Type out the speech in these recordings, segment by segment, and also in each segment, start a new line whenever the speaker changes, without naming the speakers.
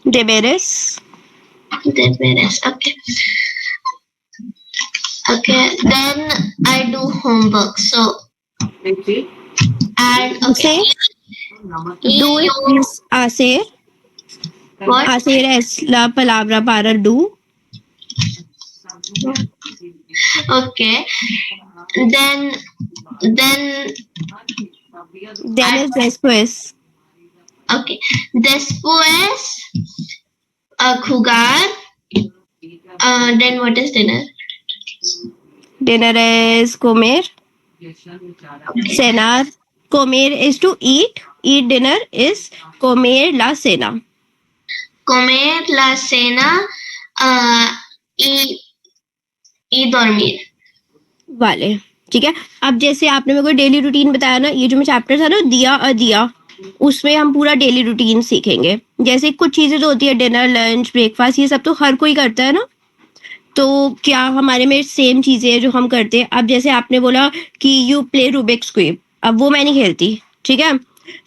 Deberes.
Deberes. Okay. Okay. Then I do homework. So and okay.
Say. Do
You
is hacer.
what?
Hacer es la palabra para do.
Okay. Then then
Then
I
is después.
okay. Después jugar. Then what is dinner?
Dinner is comer.
Okay.
Cenar. Comer is to eat. Eat dinner is comer la cena.
Comer la cena y dormir.
वाले ठीक है. अब जैसे आपने मेरे को daily routine बताया ना, ये जो मैं चैप्टर था ना दिया अदिया, उसमें हम पूरा डेली रूटीन सीखेंगे. जैसे कुछ चीजें तो होती है, डिनर लंच ब्रेकफास्ट, ये सब तो हर कोई करता है ना. तो क्या हमारे में सेम चीजें हैं जो हम करते हैं. अब जैसे आपने बोला कि यू प्ले रूबिक्स क्यूब, अब वो मैं नहीं खेलती. ठीक है.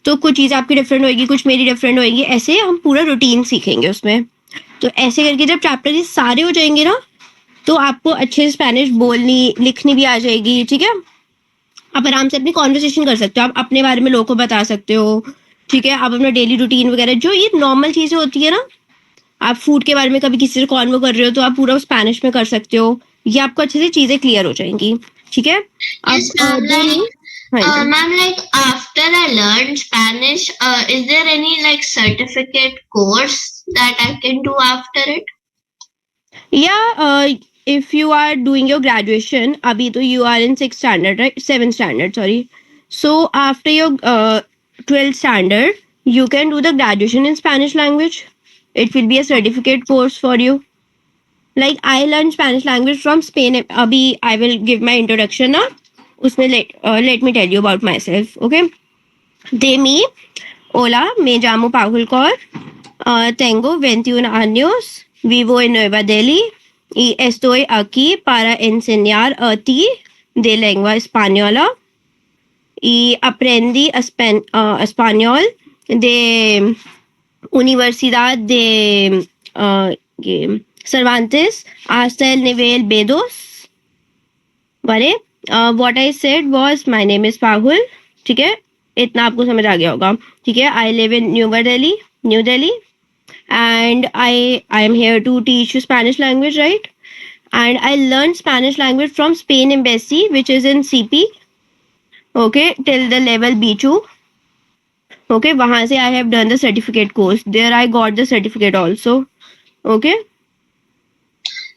तो कुछ चीजें आपकी डिफरेंट होगी, कुछ मेरी डिफरेंट होगी, ऐसे हम पूरा रूटीन सीखेंगे उसमें. तो ऐसे करके जब चैप्टर ये सारे हो जाएंगे ना, तो आपको अच्छे से स्पेनिश बोलनी लिखनी भी आ जाएगी. ठीक है. आप आराम से अपनी कॉन्वर्सेशन कर सकते हो, आप अपने बारे में लोगों को बता सकते हो. ठीक है. आप अपना डेली रूटीन वगैरह जो ये नॉर्मल चीजें होती है ना, आप फूड के बारे में कभी किसी से कॉन्वो कर रहे हो तो आप पूरा स्पेनिश में कर सकते हो. ये आपको अच्छे से चीजें क्लियर हो जाएंगी. ठीक है. अब
Yes, ma'am.
डेली. हाँ जी.
Ma'am, like after I learned Spanish, is there any like certificate course that I can do after it?
Yeah, if you are doing your graduation, abhi to you are in 6th standard, right? 7th standard, sorry. So after your 12th standard, you can do the graduation in Spanish language. It will be a certificate course for you. Like I learned Spanish language from Spain. Abhi I will give my introduction now. Usme let me tell you about myself. Okay. De mi. Hola, me llamo Paul Kaur. Tengo 21 años. Vivo en Nueva Delhi y estoy aquí para enseñar a ti de lengua española. Y aprendí español de Universidad de Cervantes hasta el nivel B2. ¿Vale? What I said was my name is Pahul. ठीक है. इतना आपको समझ आ गया होगा. ठीक है. I live in New Delhi, and I am here to teach you Spanish language, right? And I learned Spanish language from Spain Embassy, which is in CP. Okay, till the level B2. Okay, वहाँ से I have done the certificate course. There I got the certificate also. Okay.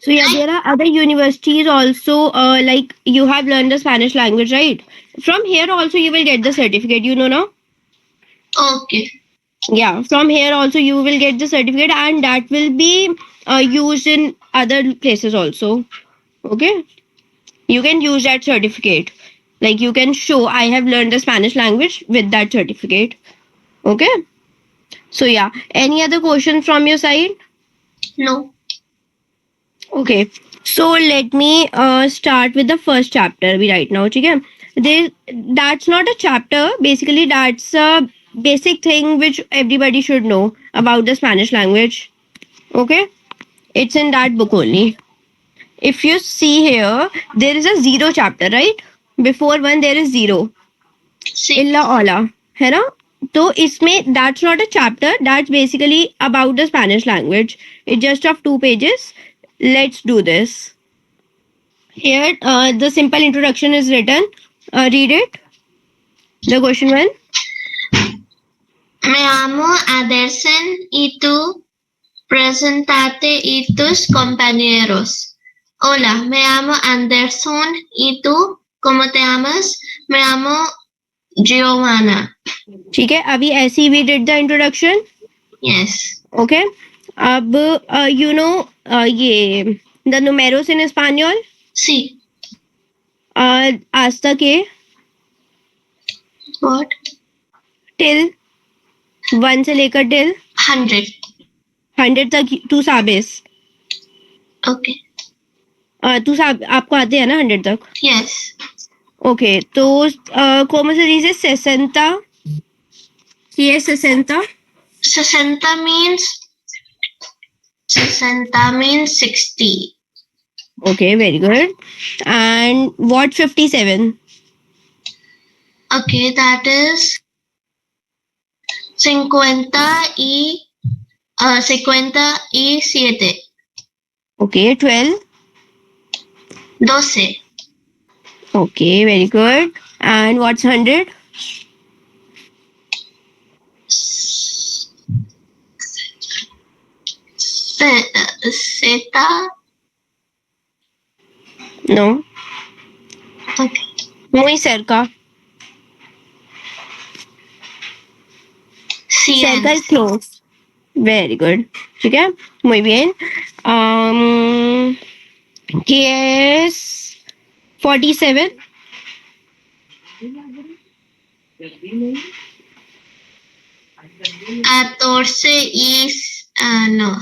So yeah, there are other universities also. Like you have learned the Spanish language, right? From here also you will get the certificate. You know now.
Okay.
Yeah, from here also you will get the certificate, and that will be used in other places also. Okay, you can use that certificate. Like you can show I have learned the Spanish language with that certificate. Okay. So yeah, any other question from your side?
No.
Okay, so let me start with the first chapter अभी right now. ठीक है. There, that's not a chapter. Basically, that's a basic thing which everybody should know about the Spanish language. Okay, it's in that book only. If you see here, there is a zero chapter, right? Before one there is zero.
See.
Illa ola, है ना? तो इसमें that's not a chapter. That's basically about the Spanish language. It's just of 2 pages. Let's do this. Here, the simple introduction is written. Read it. The question one.
Me llamo Anderson y tú presentate y tus compañeros. Hola, me llamo Anderson y tú, ¿cómo te llamas? Me llamo Giovanna.
ठीक है. अभी ऐसे ही we did the introduction.
Yes.
Okay. अब you know ये the numeros in español.
Sí.
hasta que
What?
till 1 से लेकर till
100.
100 तक तू sabes.
Okay.
आपको आते हैं ना 100 तक?
Yes.
Okay. तो ¿cómo se dice 60? ¿Qué es 60?
60 means 60 means 60.
Okay, very good. And what 57?
Okay, that is 50 y 7.
Okay, 12.
12.
Okay, very good. And what's 100?
Zeta.
No.
Okay.
Muy cerca. Cerca
100.
is close. Very good. ठीक है? Muy bien. ¿Qué es 47?
14 y... no,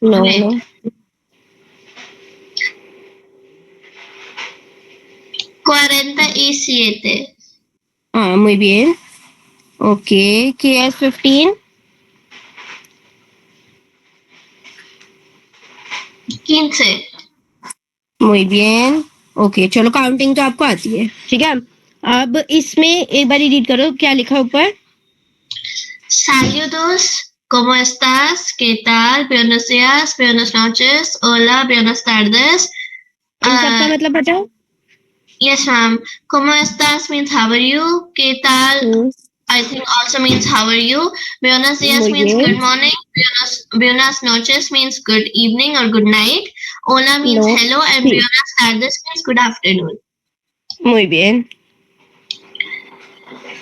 No,
wait.
no.
47.
Ah, muy bien. Okay. ¿Qué es 15?
15.
muy bien. Okay चलो counting तो आपको आती है ठीक है अब इसमें एक बार रीड करो क्या लिखा है ऊपर
Saludos. ¿Cómo estás? ¿Qué tal? Buenos días, buenas noches, hola, buenas tardes.
इन सब का मतलब बताओ
Yes, ma'am. ¿Cómo estás means how are you? ¿Qué tal? I think also means how are you? Buenos días
muy
means
bien
good morning. Buenas noches means good evening or good night. Hola means
no
hello and
sí
buenas tardes means good afternoon.
muy bien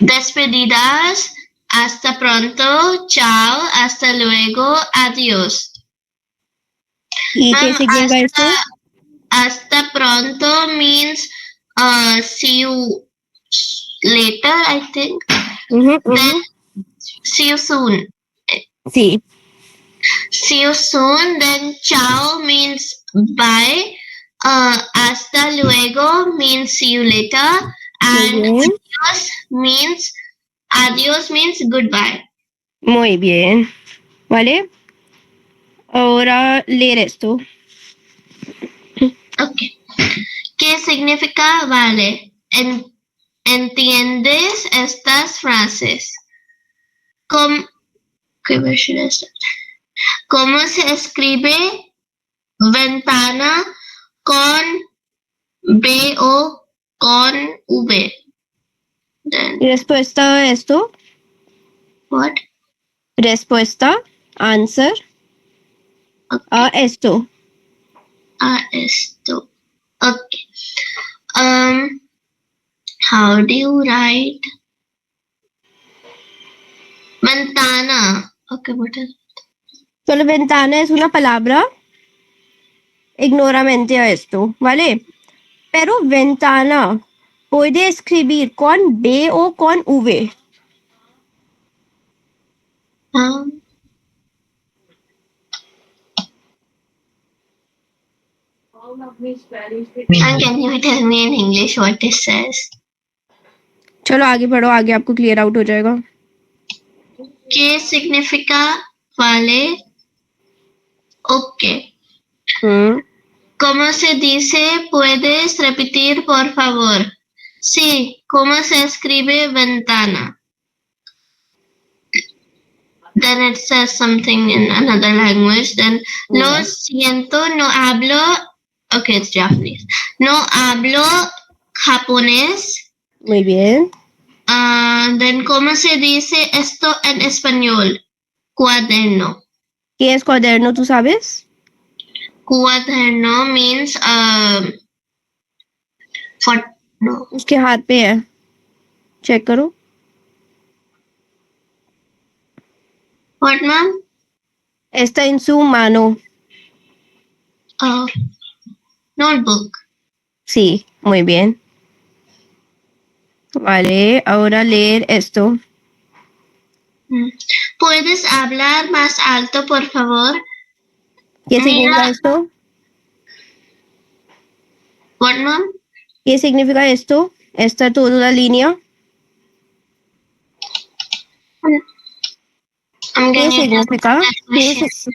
Despedidas. Hasta pronto. Chao. Hasta luego. Adiós.
y qué
Ma'am,
significa esto
hasta pronto means see you later, I think. Then see you soon.
sí
See you soon. Then ciao means bye. Hasta luego means see you later.
muy
And
bien
adios means goodbye.
muy bien vale ahora leer esto
Okay. ¿Qué significa vale? ¿Entiendes estas frases? ¿Cómo, where should I start? ¿Cómo se escribe ventana con B o con V? Then
y respuesta a esto
what?
respuesta answer a esto
Esto. Okay. How do you write ventana? Okay, what is?
solo ventana es una palabra ignoramente a esto vale pero ventana puede escribir con B o con V.
And can you tell me in English what it says?
चलो आगे बढ़ो आगे आपको clear out हो जाएगा
¿Qué significa vale? Okay. ¿Cómo se dice? ¿Puedes repetir, por favor? Sí. ¿Cómo se escribe ventana? Then it says something in another language. Then, lo siento, no hablo. Okay, it's Japanese. No hablo japonés.
muy bien
Then, ¿cómo se dice esto en español? Cuaderno.
¿qué es cuaderno tú sabes?
Cuaderno means no.
उसके हाथ पे है check करो
What, ma'am?
está en su mano
Notebook.
sí muy bien vale ahora leer esto
¿Puedes hablar más alto, por favor?
¿qué significa
Mira.
esto?
What, ma'am?
¿qué significa esto? esta toda la línea
I'm
¿qué
getting
significa? ¿Qué,
definition.